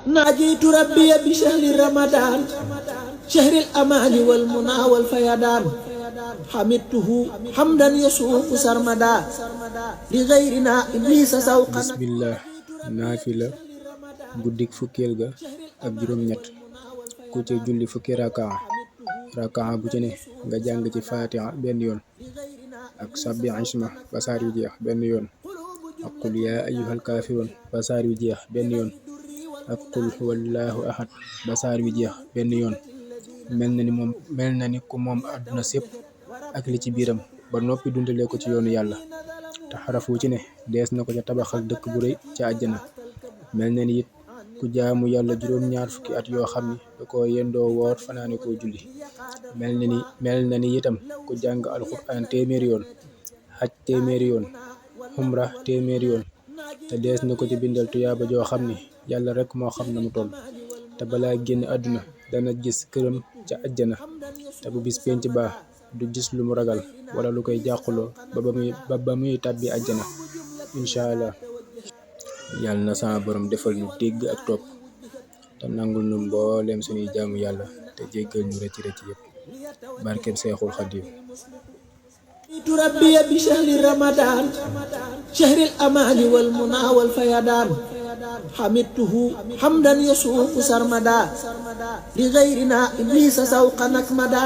ناجيت ربي بشهر رمضان شهر الأمان والمنى والفيضان حمدته حمدا يسوق سرمدا لغيرنا إبليس سوقا. bismillah naafila guddik fukkeel ga ak juróom-ñett ku ca julli fukki rakaa bu ci ne nga jàng ci fatiha benn yoon ak sabbi isma ba saar yu jeex benn yoon ak qul yaa ayyuhal kaafiruun ba saar yu jeex benn yoon ak qul huwallaahu ahad ba saar yu jeex benn yoon mel na ni ku moom àdduna sépp ak li ci biiram ba noppi dundalee ko ci yoonu yàlla te xaraf wu ci ne dees na ko ca tabaxal dëkk bu rëy ca àjjana. mel na ni it ku jaamu yàlla juróom-ñaar fukki at yoo xam ni da ko yendoo woor fanaane koo julli. mel na ni itam ku jàng alxuraan téeméeri yoon, xaj téeméeri yoon, xumra téeméeri yoon, te dees na ko ci bindal tuyaaba joo xam ni yàlla rek moo xam na mu toll. te balaa génn àdduna dana gis këram ca àjjana, te bu bis penc baa du gis lu mu ragal wala lu koy jàquloo ba muy tàbbi àjjana incha allah. yàlla na sama borom defal ñu dégg ak topp te nangul ñu mbooleem suñuy jaamu yàlla te jéggal ñu rëcc yëpp barkeb Seexul Xadiim. ربي بشهر رمضان شهر الأمان والمنى والفيضان حمدته حمدا يسوق سرمدا لغيرنا إبليس سوق نكمدا.